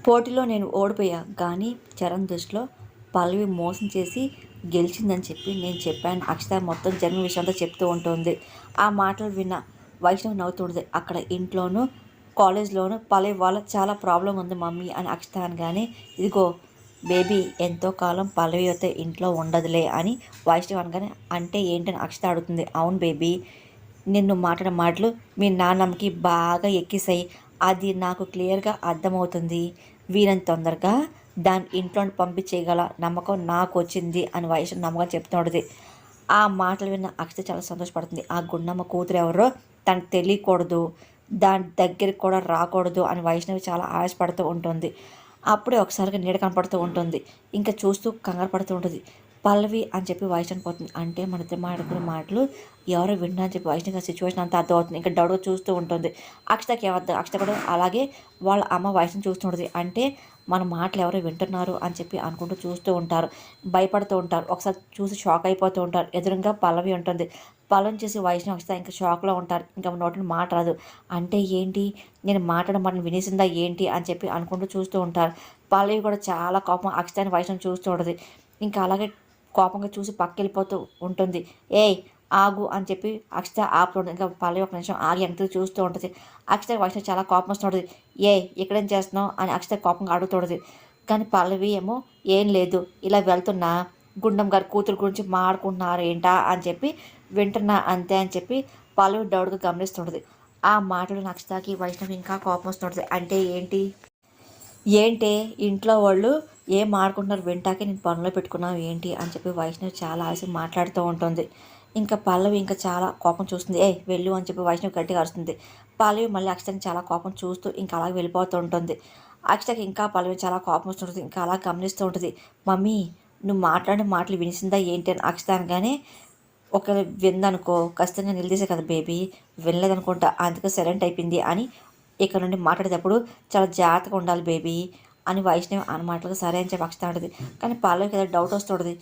పోటీలో నేను ఓడిపోయా కానీ చరణ్ దృష్టిలో పల్లవి మోసం చేసి గెలిచిందని చెప్పి నేను చెప్పాను. అక్షత మొత్తం జరిగిన విషయంతో చెప్తూ ఉంటుంది. ఆ మాటలు విన్న వైష్ణవి నవ్వుతుంది. అక్కడ ఇంట్లోనూ కాలేజ్లోనూ పల్లవి వాళ్ళ చాలా ప్రాబ్లం ఉంది మమ్మీ అని అక్షత అనగానే, ఇదిగో బేబీ ఎంతో కాలం పల్లవి అయితే ఇంట్లో ఉండదులే అని వైష్ణవి అనగానే, అంటే ఏంటని అక్షత అడుగుతుంది. అవును బేబీ, నిన్ను మాట్లాడిన మాటలు మీ నాన్నమ్మకి బాగా ఎక్కిసాయి. అది నాకు క్లియర్గా అర్థమవుతుంది. వీరంత తొందరగా దాని ఇంట్లో పంపించేయగల నమ్మకం నాకు వచ్చింది అని వయసు నమ్మకం చెప్తుంటుంది. ఆ మాటలు విన్న అక్షత చాలా సంతోషపడుతుంది. ఆ గుండమ్మ కూతురు ఎవరో తనకు తెలియకూడదు, దాని దగ్గరికి కూడా రాకూడదు అని వైష్ణవి చాలా ఆశపడుతూ ఉంటుంది. అప్పుడే ఒకసారిగా నీడ కనపడుతూ ఉంటుంది. ఇంకా చూస్తూ కంగారు పడుతూ ఉంటుంది. పల్లవి అని చెప్పి వైష్ణవి పోతుంది. అంటే మన ఇద్దరు మాట్లాడుకునే మాటలు ఎవరో విన్నా అని చెప్పి వైష్ణవి సిచ్యువేషన్ అంతా అర్థమవుతుంది. ఇంకా డౌట్గా చూస్తూ ఉంటుంది. అక్షతకి ఏమర్థం, అక్షత కూడా అలాగే వాళ్ళ అమ్మ వైష్ణవి చూస్తూ ఉంటుంది. అంటే మన మాటలు ఎవరో వింటున్నారు అని చెప్పి అనుకుంటూ చూస్తూ ఉంటారు, భయపడుతూ ఉంటారు. ఒకసారి చూసి షాక్ అయిపోతూ ఉంటారు. ఎదురుగా పల్లవి ఉంటుంది. పల్లవిని చేసి వైష్ణవి అక్షత ఇంకా షాక్లో ఉంటారు. ఇంకా నోటిని మాట రాదు. అంటే ఏంటి, నేను మాట్లాడడం మనం వినేసిందా ఏంటి అని చెప్పి అనుకుంటూ చూస్తూ ఉంటారు. పల్లవి కూడా చాలా కోపం అక్షతాన్ని వైష్ణవి చూస్తూ ఉంటుంది. ఇంకా అలాగే కోపంగా చూసి పక్కెళ్ళిపోతూ ఉంటుంది. ఏయ్ ఆగు అని చెప్పి అక్షత ఆపుతుంది. ఇంకా పల్లవి ఒక నిమిషం ఆగి వెనక్కి చూస్తూ ఉంటుంది. అక్షత వైష్ణవి చాలా కోపం వస్తుంటుంది. ఇక్కడేం చేస్తున్నావు అని అక్షత కోపంగా అడుగుతుంటుంది. కానీ పల్లవి ఏమో ఏం లేదు, ఇలా వెళ్తున్నా గుండం గారి కూతురు గురించి మాడుకుంటున్నారు ఏంటా అని చెప్పి వింటున్నా అంతే అని చెప్పి పల్లవి డౌట్గా గమనిస్తుంటుంది. ఆ మాటలు అక్షతకి వైష్ణవి ఇంకా కోపం వస్తుంటుంది. అంటే ఏంటి ఇంట్లో వాళ్ళు ఏం ఆడుకుంటున్నారు వింటాకే నేను పనిలో పెట్టుకున్నావు ఏంటి అని చెప్పి వైష్ణవి చాలా ఆశ మాట్లాడుతూ ఉంటుంది. ఇంకా పల్లవి ఇంకా చాలా కోపం చూస్తుంది. వెళ్ళు అని చెప్పి వైష్ణవి గట్టిగా అరుస్తుంది. పల్లవి మళ్ళీ అక్షతని చాలా కోపం చూస్తూ ఇంకా అలాగే వెళ్ళిపోతూ ఉంటుంది. అక్షతకి ఇంకా పల్లవి చాలా కోపం వస్తుంటుంది. ఇంకా అలా గమనిస్తూ ఉంటుంది. మమ్మీ నువ్వు మాట్లాడిన మాటలు వినిసిందా ఏంటి అని అక్షత అనగానే, ఒకవేళ విందనుకో ఖచ్చితంగా నిలదీసే కదా బేబీ, వినలేదనుకుంటా అందుకే సైలెంట్ అయిపోయింది అని ఇక్కడ నుండి మాట్లాడేటప్పుడు చాలా జాగ్రత్తగా ఉండాలి బేబీ అని వైష్ణవి అన్న మాటలకు సరే అని చెప్పి అక్షత ఉంటుంది. కానీ పల్లవికి ఏదో డౌట్ వస్తుంటుంది.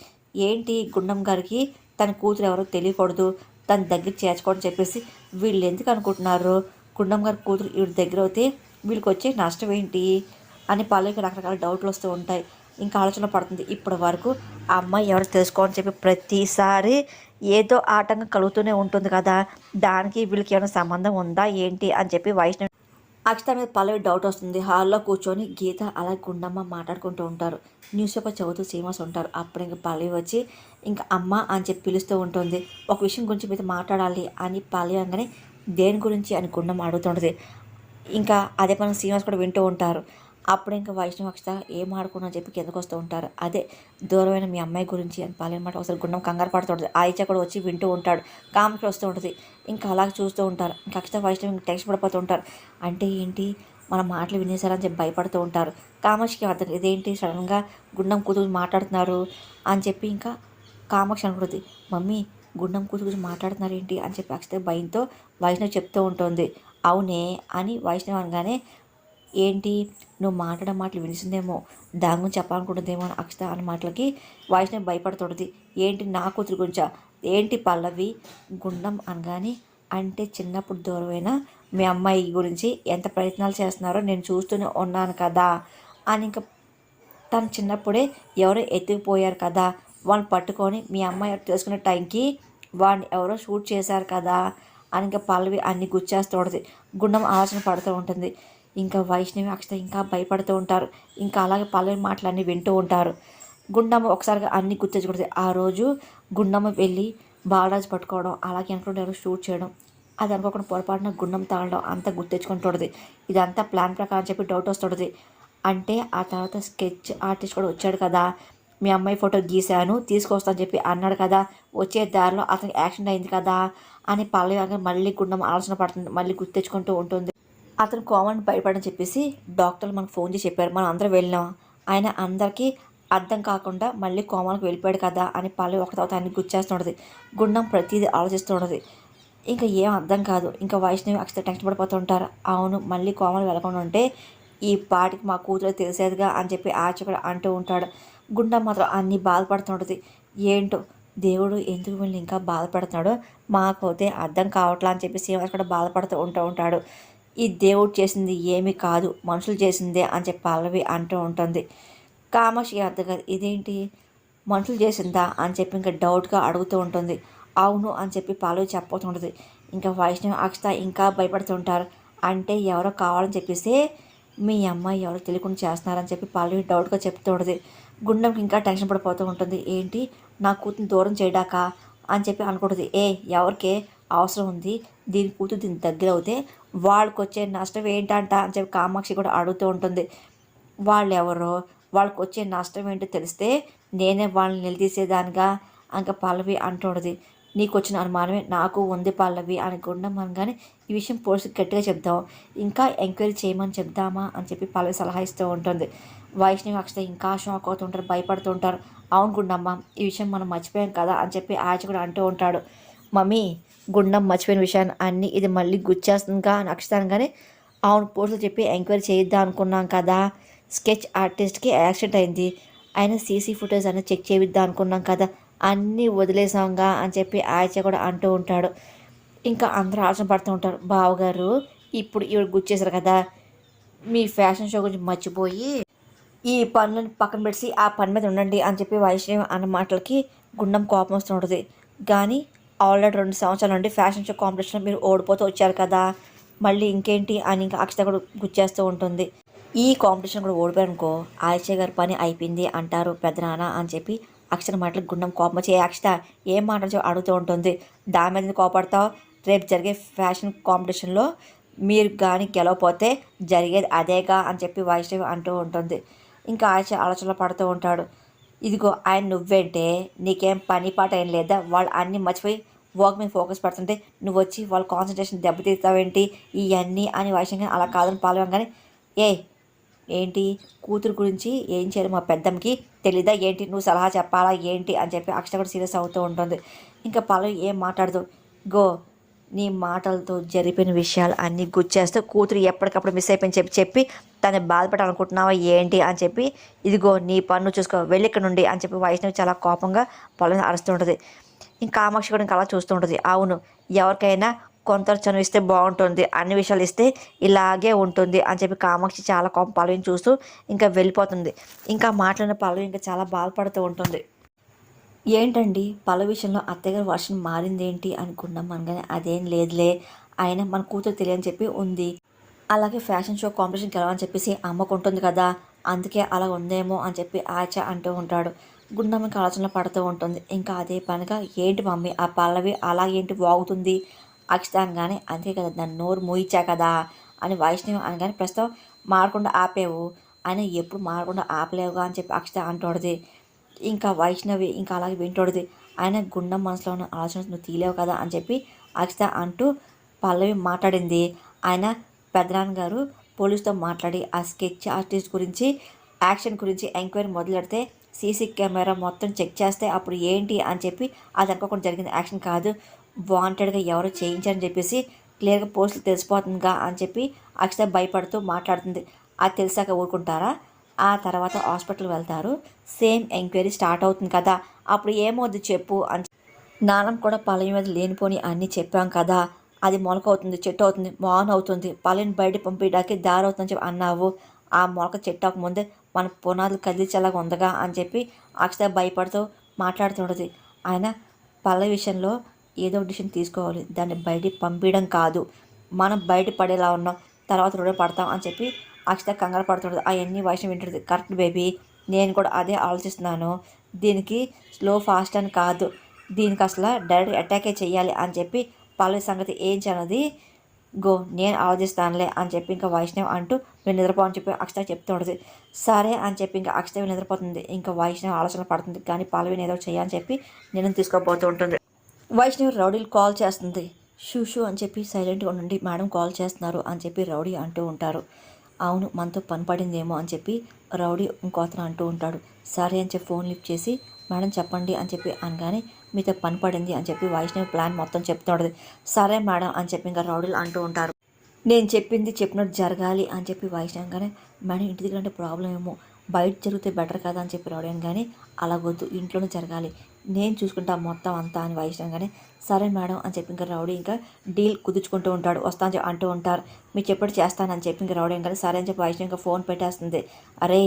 ఏంటి గుండం గారికి తన కూతురు ఎవరో తెలియకూడదు, తన దగ్గర చేర్చుకోవడం చెప్పేసి వీళ్ళు ఎందుకు అనుకుంటున్నారు, గుండం గారి కూతురు వీడి దగ్గర అయితే వీళ్ళకి వచ్చే నష్టం ఏంటి అని పల్లవికి రకరకాల డౌట్లు వస్తూ ఉంటాయి. ఇంకా ఆలోచన పడుతుంది. ఇప్పటి వరకు ఆ అమ్మాయి ఎవరు తెలుసుకోవాలని చెప్పి ప్రతిసారి ఏదో ఆటంకం కలుగుతూనే ఉంటుంది కదా, దానికి వీళ్ళకి ఏమైనా సంబంధం ఉందా ఏంటి అని చెప్పి వైష్ణవి అక్షత మీద పల్లవి డౌట్ వస్తుంది. హాల్లో కూర్చొని గీత అలా గుండమ్మ మాట్లాడుకుంటూ ఉంటారు. న్యూస్ పేపర్ చదువుతూ శ్రీనివాస్ ఉంటారు. అప్పుడు ఇంకా పల్లవి వచ్చి ఇంకా అమ్మ అని చెప్పి పిలుస్తూ ఉంటుంది. ఒక విషయం గురించి మీతో మాట్లాడాలి అని పల్లవి అనగానే, దేని గురించి అని గుండమ్మ అడుగుతుంటుంది. ఇంకా అదే పని శ్రీనివాస్ కూడా వింటూ ఉంటారు. అప్పుడు ఇంకా వైష్ణవి అక్షత ఏం ఆడుకున్నా చెప్పి కిందకు వస్తూ ఉంటారు. అదే దూరమైన మీ అమ్మాయి గురించి అని పాలనమాట ఒకసారి గుండం కంగారు పడుతుంటుంది. ఆయిచ కూడా వచ్చి వింటూ ఉంటాడు. కామెకి వస్తూ ఉంటుంది. ఇంకా అలాగే చూస్తూ ఉంటారు. ఇంకా అక్షత వైష్ణవి టెక్స్ట్ పడిపోతూ ఉంటారు. అంటే ఏంటి మన మాటలు వినేసారని చెప్పి భయపడుతూ ఉంటారు. కామాక్షికి అర్థం ఇదేంటి సడన్గా గుండం కూతురు మాట్లాడుతున్నారు అని చెప్పి ఇంకా కామాక్షి అనుకుంటుంది. మమ్మీ గుండం కూతురు గురించి మాట్లాడుతున్నారు ఏంటి అని చెప్పి అక్షత భయంతో వైష్ణవి చెప్తూ ఉంటుంది. అవునే అని వైష్ణవి అనగానే, ఏంటి నువ్వు మాట్లాడే మాటలు వినిసిందేమో దాని గురించి చెప్పాలనుకుంటుందేమో అని అక్షత అన్న మాటలకి వైష్ణవి భయపడుతుంది. ఏంటి నా కూతురు గురించా, ఏంటి పల్లవి గుండం అనగానే, అంటే చిన్నప్పుడు దూరమైన మీ అమ్మాయి గురించి ఎంత ప్రయత్నాలు చేస్తున్నారో నేను చూస్తూనే ఉన్నాను కదా అని, ఇంకా తను చిన్నప్పుడే ఎవరో ఎత్తుకుపోయారు కదా, వాళ్ళని పట్టుకొని మీ అమ్మాయి తెలుసుకునే టైంకి వాడిని ఎవరో షూట్ చేశారు కదా అని ఇంకా పల్లవి అన్ని గుచ్చేస్తూ గుండం ఆలోచన పడుతూ ఉంటుంది. ఇంకా వైష్ణవి అక్షత ఇంకా భయపడుతూ ఉంటారు. ఇంకా అలాగే పల్లవి మాటలన్నీ వింటూ ఉంటారు. గుండమ్మ ఒకసారిగా అన్ని గుర్తించుకుంటుంది. ఆ రోజు గుండమ్మ వెళ్ళి బాలరాజు పట్టుకోవడం, అలాగే అనుకుంటే ఎవరు షూట్ చేయడం, అది అనుకోకుండా పొరపాటున గుండం తాగడం అంతా గుర్తించుకుంటుంది. ఇదంతా ప్లాన్ ప్రకారం చెప్పి డౌట్ వస్తుంది. అంటే ఆ తర్వాత స్కెచ్ ఆర్టిస్ట్ కూడా వచ్చాడు కదా, మీ అమ్మాయి ఫోటో గీశాను తీసుకొస్తాను చెప్పి అన్నాడు కదా, వచ్చే దారిలో అతనికి యాక్సిడెంట్ అయింది కదా అని పల్లవి మళ్ళీ గుండం ఆలోచన పడుతుంది. మళ్ళీ గుర్తించుకుంటూ ఉంటుంది. అతను కోమని భయపడని చెప్పేసి డాక్టర్లు మనకు ఫోన్ చేసి చెప్పారు, మనం అందరం వెళ్ళినాం, ఆయన అందరికీ అర్థం కాకుండా మళ్ళీ కోమలకు వెళ్ళిపోయాడు కదా అని పల్లవి ఒక తర్వాత అన్ని గుర్చేస్తుంటుంది. గుండం ప్రతిదీ ఆలోచిస్తుంటుంది. ఇంకా ఏం అర్థం కాదు. ఇంకా వైష్ణవి అక్షత టెన్షన్ పడిపోతూ ఉంటారు. అవును మళ్ళీ కోమలు వెళ్ళకుండా ఉంటే ఈ పాటికి మా కూతురు తెలిసేదిగా అని చెప్పి ఆచకుడు అంటూ ఉంటాడు. గుండం మాత్రం అన్నీ బాధపడుతుంటుంది. ఏంటో దేవుడు ఎందుకు వీళ్ళని ఇంకా బాధపడుతున్నాడో మాకైతే అర్థం కావట్లా అని చెప్పి శ్రీనివాస్ కూడా బాధపడుతూ ఉంటాడు. ఈ దేవుడు చేసింది ఏమీ కాదు, మనుషులు చేసిందే అని చెప్పి పల్లవి అంటూ ఉంటుంది. కామాక్షి అర్థం కాదు, ఇదేంటి మనుషులు చేసిందా అని చెప్పి ఇంకా డౌట్గా అడుగుతూ ఉంటుంది. అవును అని చెప్పి పల్లవి చెప్పబోతుంటుంది. ఇంకా వైష్ణవి అక్షత ఇంకా భయపడుతుంటారు. అంటే ఎవరో కావాలని చెప్పేసి మీ అమ్మాయి ఎవరో తెలియకుండా చేస్తున్నారని చెప్పి పల్లవి డౌట్గా చెప్తూ ఉంటుంది. గుండెంకి ఇంకా టెన్షన్ పడిపోతూ ఉంటుంది. ఏంటి నా కూతురు దూరం చేయడాకా అని చెప్పి అనుకుంటుంది. ఎవరికే అవసరం ఉంది, దీని కూతురు దీని దగ్గర అవుతే వాళ్ళకి వచ్చే నష్టం ఏంటంట అని చెప్పి కామాక్షి కూడా అడుగుతూ ఉంటుంది. వాళ్ళు ఎవరో వాళ్ళకి వచ్చే నష్టం ఏంటో తెలిస్తే నేనే వాళ్ళని నిలదీసేదానిగా ఇంకా పల్లవి అంటుండదు. నీకు వచ్చిన అనుమానమే నాకు ఉంది పల్లవి అని గుండం అనగానే ఈ విషయం పోలీసుకి గట్టిగా చెప్దాం, ఇంకా ఎంక్వైరీ చేయమని చెప్దామా అని చెప్పి పల్లవి సలహా ఇస్తూ ఉంటుంది. వైష్ణవి అక్షత ఇంకా షాక్ అవుతుంటారు, భయపడుతుంటారు. అవును గుండమ్మ, ఈ విషయం మనం మర్చిపోయాం కదా అని చెప్పి ఆచ కూడా అంటూ ఉంటాడు. మమ్మీ, గుండం మర్చిపోయిన విషయాన్ని అన్నీ ఇది మళ్ళీ గుర్చేస్తుందిగా అని అక్షత అనగానే అవును పోలీసులు చెప్పి ఎంక్వైరీ చేయిద్దాం అనుకున్నాం కదా, స్కెచ్ ఆర్టిస్ట్కి యాక్సిడెంట్ అయింది, ఆయన సీసీ ఫుటేజ్ అనేది చెక్ చేయిద్దాం అనుకున్నాం కదా, అన్నీ వదిలేసాంగా అని చెప్పి ఆచ కూడా అంటూ ఉంటాడు. ఇంకా అందరూ ఆలోచన పడుతూ ఉంటారు. బావగారు ఇప్పుడు ఇవి గుర్చేశారు కదా, మీ ఫ్యాషన్ షో గురించి మర్చిపోయి ఈ పనులను పక్కన పెట్టి ఆ పని మీద ఉండండి అని చెప్పి వైష్ణవి అన్న మాటలకి గుండం కోపం వస్తుంటుంది. కానీ ఆల్రెడీ 2 సంవత్సరాల నుండి ఫ్యాషన్ షో కాంపిటీషన్లో మీరు ఓడిపోతూ వచ్చారు కదా, మళ్ళీ ఇంకేంటి అని ఇంకా అక్షత కూడా గుర్చేస్తూ ఉంటుంది. ఈ కాంపిటీషన్ కూడా ఓడిపోయానుకో ఆయిషా గారి పని అయిపోయింది అంటారు పెద్దనాన్న అని చెప్పి అక్షర మాటలకు గుండం కోపం వచ్చి అక్షత ఏం మాటలు అడుగుతూ ఉంటుంది. దాని మీద కోపడతావు, రేపు జరిగే ఫ్యాషన్ కాంపిటీషన్లో మీరు కానీ గెలవపోతే జరిగేది అదేగా అని చెప్పి వైష్ణవి అంటూ ఉంటుంది. ఇంకా ఆయిష ఆలోచనలో పడుతూ ఉంటాడు. ఇదిగో ఆయన నువ్వేంటే నీకేం పని పాట ఏం లేదా, వాళ్ళు అన్నీ మర్చిపోయి వర్క్ మీద ఫోకస్ పెడుతుంటే నువ్వు వచ్చి వాళ్ళ కాన్సన్ట్రేషన్ దెబ్బతీస్తావేంటి ఇవన్నీ అని వైష్ణవి అలా కాదని పాల్గొనగానే ఏ ఏంటి కూతురు గురించి ఏం చేయాలి మా పెద్దమ్మకి తెలీదా ఏంటి, నువ్వు సలహా చెప్పాలా ఏంటి అని చెప్పి అక్షత కూడా సీరియస్ అవుతూ ఉంటుంది. ఇంకా పల్లవి ఏం మాట్లాడదు. గో, నీ మాటలతో జరిపిన విషయాలు అన్నీ గుర్చేస్తూ కూతురు ఎప్పటికప్పుడు మిస్ అయిపోయింది చెప్పి చెప్పి తను బాధపడాలనుకుంటున్నావా ఏంటి అని చెప్పి ఇదిగో నీ పన్ను చూసుకో వెళ్ళి ఇక్కడ నుండి అని చెప్పి వైష్ణవి చాలా కోపంగా పల్లవిని అరుస్తూ ఉంటుంది. ఇంకా కామాక్షి కూడా ఇంకా అలా చూస్తూ ఉంటుంది. అవును, ఎవరికైనా కొంత చనువు ఇస్తే బాగుంటుంది, అన్ని విషయాలు ఇస్తే ఇలాగే ఉంటుంది అని చెప్పి కామాక్షి చాలా కోపం పల్లవిని చూస్తూ ఇంకా వెళ్ళిపోతుంది. ఇంకా మాట్లాడిన పల్లవి ఇంకా చాలా బాధపడుతూ ఉంటుంది. ఏంటండి పల్లవి విషయంలో అత్తగారి వర్షన్ మారిందేంటి అనుకున్నాం అనగానే అదేం లేదులే, ఆయన మన కూతురు తెలియని చెప్పి ఉంది, అలాగే ఫ్యాషన్ షో కాంపిటీషన్ గెలవని చెప్పేసి అమ్మకుంటుంది కదా, అందుకే అలా ఉందేమో అని చెప్పి ఆచ అంటూ ఉంటాడు. గుండమ్మకి ఆలోచనలు పడుతూ ఉంటుంది. ఇంకా అదే పనిగా ఏంటి మమ్మీ ఆ పల్లవి అలా ఏంటి వాగుతుంది అక్షత అనగానే అంతే కదా దాన్ని నోరు మూయించా కదా అని వైష్ణవి అనగానే ప్రస్తుతం మారకుండా ఆపేవు, ఆయన ఎప్పుడు మారకుండా ఆపలేవుగా అని చెప్పి అక్షత అంటోడిది. ఇంకా వైష్ణవి ఇంకా అలాగే వింటోడిది. ఆయన గుండం మనసులో ఉన్న ఆలోచన నువ్వు తీలేవు కదా అని చెప్పి అక్షత అంటూ పల్లవి మాట్లాడింది. ఆయన పెద్దనాన్న గారు పోలీసుతో మాట్లాడి ఆ స్కెచ్ ఆర్టిస్ట్ గురించి యాక్షన్ గురించి ఎంక్వైరీ మొదలెడితే సీసీ కెమెరా మొత్తం చెక్ చేస్తే అప్పుడు ఏంటి అని చెప్పి అది అనుకోకుండా జరిగింది యాక్షన్ కాదు, వాంటెడ్గా ఎవరో చేయించారని చెప్పేసి క్లియర్గా పోలీసులు తెలిసిపోతుందిగా అని చెప్పి అక్షత భయపడుతూ మాట్లాడుతుంది. అది తెలిసాక ఊరుకుంటారా, ఆ తర్వాత హాస్పిటల్ వెళ్తారు, సేమ్ ఎంక్వైరీ స్టార్ట్ అవుతుంది కదా, అప్పుడు ఏమవుద్ది చెప్పు అని నాన్నమ్మ కూడా పల్లవి మీద లేనిపోని అన్నీ చెప్పాం కదా, అది మొలకవుతుంది చెట్టు అవుతుంది మాన్ అవుతుంది, పల్లెని బయట పంపించడానికి దారి అవుతుందని చెప్పి అన్నావు, ఆ మొలక చెట్టు అవ్వకముందే మన పునాదులు కదిలించేలాగా ఉందగా అని చెప్పి అక్షత భయపడుతూ మాట్లాడుతుంటుంది. ఆయన పల్లవి విషయంలో ఏదో డిసిషన్ తీసుకోవాలి, దాన్ని బయటికి పంపించడం కాదు, మనం బయట పడేలా ఉన్నాం, తర్వాత రోడ్డు పడతాం అని చెప్పి అక్షత కంగారు పడుతుంటుంది. అవన్నీ వైష్ణవి వింటుంది. కరెక్ట్ బేబీ, నేను కూడా అదే ఆలోచిస్తున్నాను, దీనికి స్లో ఫాస్ట్ అని కాదు, దీనికి అసలు డైరెక్ట్ అటాకే చేయాలి అని చెప్పి పల్లవి సంగతి ఏం చేయనది గో నేను ఆలోచిస్తానులే అని చెప్పి ఇంకా వైష్ణవి అంటూ నేను నిద్రపో అని చెప్పి అక్షత చెప్తూ ఉంటుంది. సరే అని చెప్పి ఇంకా అక్షత నిద్రపోతుంది. ఇంకా వైష్ణవి ఆలోచన పడుతుంది. కానీ పల్లవిని ఏదో చేయాలని చెప్పి నేను తీసుకోబోతూ ఉంటుంది. వైష్ణవి రౌడీలు కాల్ చేస్తుంది. షూ షూ అని చెప్పి సైలెంట్గా ఉండండి మేడం కాల్ చేస్తున్నారు అని చెప్పి రౌడీ అంటూ ఉంటారు. అవును మనతో పని పడిందేమో అని చెప్పి రౌడీ ఇంకోతను అంటూ ఉంటాడు. సరే అని చెప్పి ఫోన్ లిఫ్ట్ చేసి మేడం చెప్పండి అని చెప్పి అనగానే మీతో పని పడింది అని చెప్పి వైష్ణవి ప్లాన్ మొత్తం చెప్తుంటుంది. సరే మేడం అని చెప్పి ఇంకా రౌడీలు అంటూ ఉంటారు. నేను చెప్పింది చెప్పినట్టు జరగాలి అని చెప్పి వైష్ణవంగానే మేడం ఇంటి దగ్గర అంటే ప్రాబ్లం ఏమో బయట జరిగితే బెటర్ కదా అని చెప్పి రౌడీ కానీ అలాగొద్దు ఇంట్లోనే జరగాలి, నేను చూసుకుంటా మొత్తం అంతా అని వైష్ణవి కానీ సరే మేడం అని చెప్పి ఇంకా రౌడీ ఇంకా డీల్ కుదుర్చుకుంటూ ఉంటాడు. వస్తాను అంటూ ఉంటారు. మీరు చెప్పినట్టు చేస్తానని చెప్పి ఇంకా రౌడీ కానీ సరే అని చెప్పి వైష్ణవి ఇంకా ఫోన్ పెట్టేస్తుంది. అరే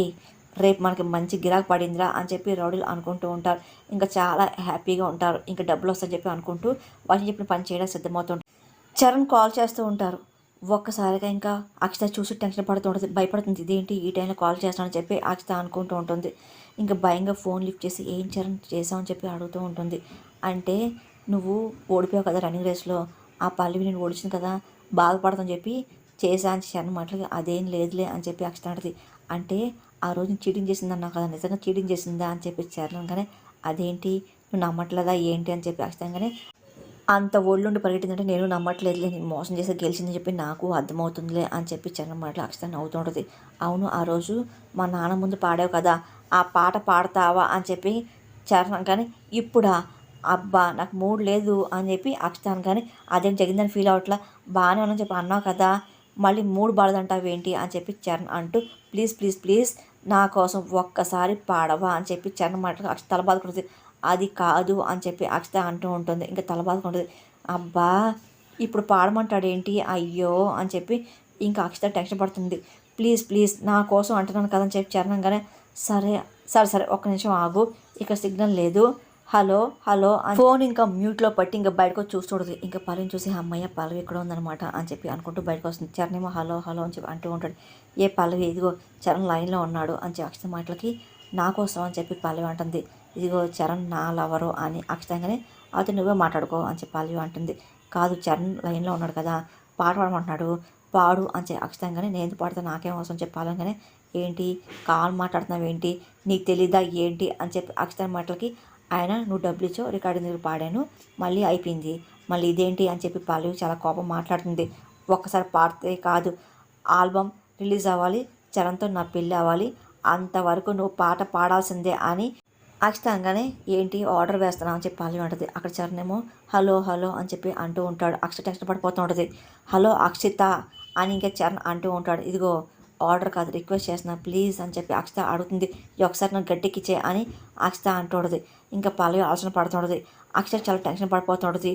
రేపు మనకి మంచి గిరాకు పడిందిరా అని చెప్పి రౌడీలు అనుకుంటూ ఉంటారు. ఇంకా చాలా హ్యాపీగా ఉంటారు. ఇంకా డబ్బులు వస్తాయని చెప్పి అనుకుంటూ వైష్ణవి చెప్పిన పని చేయడానికి సిద్ధమవుతుంటారు. చరణ్ కాల్ చేస్తూ ఉంటారు. ఒక్కసారిగా ఇంకా అక్షిత చూసి టెన్షన్ పడుతూ ఉంటుంది. భయపడుతుంది. ఇదేంటి ఈ టైంలో కాల్ చేస్తానని చెప్పి అక్షిత అనుకుంటూ ఉంటుంది. ఇంకా భయంగా ఫోన్ లిఫ్ట్ చేసి ఏం చరణ్ చేసామని చెప్పి అడుగుతూ ఉంటుంది. అంటే నువ్వు ఓడిపోయావు కదా రన్నింగ్ రేస్లో, ఆ పల్లవి నేను ఓడిచింది కదా బాధపడతాని చెప్పి చేసా అని చరణ్ మాటలకి అదేం లేదులే అని చెప్పి అక్షిత అంటది. అంటే ఆ రోజు చీటింగ్ చేసిందన్నా కదా నిజంగా చీటింగ్ చేసిందా అని చెప్పి చరణ్ కానీ అదేంటి నువ్వు నమ్మట్లేదా ఏంటి అని చెప్పి అక్షితంగానే అంత ఒళ్ళుండి పరిగెట్టిందంటే నేను నమ్మట్లేదులే, నేను మోసం చేసి గెలిచిందని చెప్పి నాకు అర్థమవుతుందిలే అని చెప్పి చరణ్ మాటలు అక్షత నవ్వుతూ ఉంటుంది. అవును ఆ రోజు మా నాన్న ముందు పాడావు కదా, ఆ పాట పాడతావా అని చెప్పి చరణ్ కానీ ఇప్పుడా అబ్బా నాకు మూడ్ లేదు అని చెప్పి అక్షత కానీ అదేం జరిగిందని ఫీల్ అవట్లా, బాగానే ఉందని చెప్పి అన్నావు కదా మళ్ళీ మూడు బాడదంటావు ఏంటి అని చెప్పి చరణ్ అంటూ ప్లీజ్ ప్లీజ్ ప్లీజ్ నా కోసం ఒక్కసారి పాడవా అని చెప్పి చరణ్ మాటలు అక్షత తల బాదుకుంటుంది. అది కాదు అని చెప్పి అక్షత అంటూ ఉంటుంది. ఇంకా తల బాదుకుంటుంది. అబ్బా ఇప్పుడు పాడమంటాడు ఏంటి అయ్యో అని చెప్పి ఇంకా అక్షత టెన్షన్ పడుతుంది. ప్లీజ్ ప్లీజ్ నా కోసం అంటున్నాను కదని చెప్పి చరణంగానే సరే సరే సరే ఒక్క నిమిషం ఆగు, ఇక్కడ సిగ్నల్ లేదు, హలో హలో అని ఫోన్ ఇంకా మ్యూట్లో పట్టి ఇంకా బయటకు వచ్చి చూస్తుంటుంది. ఇంకా పల్లవిని చూసి అమ్మయ్య పల్లవి ఎక్కడ ఉందనమాట అని చెప్పి అనుకుంటూ బయటకు వస్తుంది. చరణ్ ఏమో హలో హలో అని చెప్పి అంటూ ఉంటాడు. ఏ పల్లవి ఇదిగో చరణ్ లైన్లో ఉన్నాడు అని చెప్పి అక్షత మాటలకి నా కోసం అని చెప్పి పల్లవి అంటుంది. ఇదిగో చరణ్ నా లవరు అని అక్షతంగానే అతను నువ్వే మాట్లాడుకో అని చెప్పి పల్లవి అంటుంది. కాదు చరణ్ లైన్లో ఉన్నాడు కదా పాట పాడమంటున్నాడు పాడు అని చెప్పి అక్షతంగానే నేను పాడితే నాకేం అవసరం చెప్పాలంగానే ఏంటి కాల్ మాట్లాడుతున్నావు ఏంటి నీకు తెలీదా ఏంటి అని చెప్పి అక్షత మాటలకి ఆయన నువ్వు డబ్బులు ఇచ్చో రికార్డింగ్ దగ్గర పాడాను మళ్ళీ అయిపోయింది మళ్ళీ ఇదేంటి అని చెప్పి పల్లవి చాలా కోపం మాట్లాడుతుంది. ఒక్కసారి పాడితే కాదు ఆల్బమ్ రిలీజ్ అవ్వాలి, చరణ్తో నా పెళ్ళి అవ్వాలి, అంతవరకు నువ్వు పాట పాడాల్సిందే అని అక్షతంగానే ఏంటి ఆర్డర్ వేస్తున్నావు అని చెప్పి పల్లవి అంటుంది. అక్కడ చరణ్ ఏమో హలో హలో అని చెప్పి అంటూ ఉంటాడు. అక్షత టెన్షన్ పడిపోతూ ఉంటుంది. హలో అక్షిత అని ఇంకా చరణ్ అంటూ ఉంటాడు. ఇదిగో ఆర్డర్ కాదు రిక్వెస్ట్ చేస్తున్నా ప్లీజ్ అని చెప్పి అక్షత అడుగుతుంది. ఒకసారి నాకు గట్టికిచ్చే అని అక్షత అంటుంటుంది. ఇంకా పల్లవి ఆలోచన పడుతుంటుంది. అక్షత చాలా టెన్షన్ పడిపోతుంటుంది.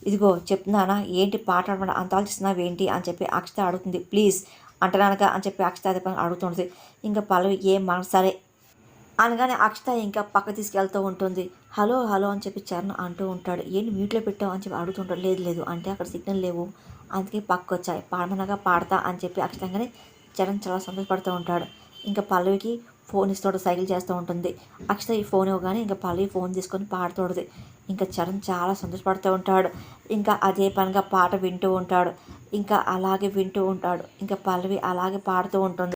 ఇదిగో చెప్తున్నానా ఏంటి పాట ఆడమని అంత ఆలోచిస్తున్నావు ఏంటి అని చెప్పి అక్షత అడుగుతుంది. ప్లీజ్ అంటున్నానుగా అని చెప్పి అక్షత అదే పని అడుగుతుంది. ఇంకా పల్లవి ఏం మన సరే అనగానే అక్షత ఇంకా పక్క తీసుకెళ్తూ ఉంటుంది. హలో హలో అని చెప్పి చరణ్ అంటూ ఉంటాడు. ఏంటి మ్యూట్లో పెట్టావు అని చెప్పి అడుగుతుంటాడు. లేదు లేదు అంటే అక్కడ సిగ్నల్ లేవు అందుకే పక్క వచ్చాయి పాడమనగా పాడతా అని చెప్పి అక్షతంగానే చరణ్ చాలా సంతోషపడుతూ ఉంటాడు. ఇంకా పల్లవికి ఫోన్ ఇస్తాడు సైకిల్ చేస్తూ ఉంటుంది. అక్షత ఈ ఫోన్ ఇవ్వగానే ఇంకా పల్లవి ఫోన్ తీసుకొని పాడుతూడదు. ఇంకా చరణ్ చాలా సంతోషపడుతూ ఉంటాడు. ఇంకా అదే పనిగా పాట వింటూ ఉంటాడు. ఇంకా అలాగే వింటూ ఉంటాడు. ఇంకా పల్లవి అలాగే పాడుతూ ఉంటుంది.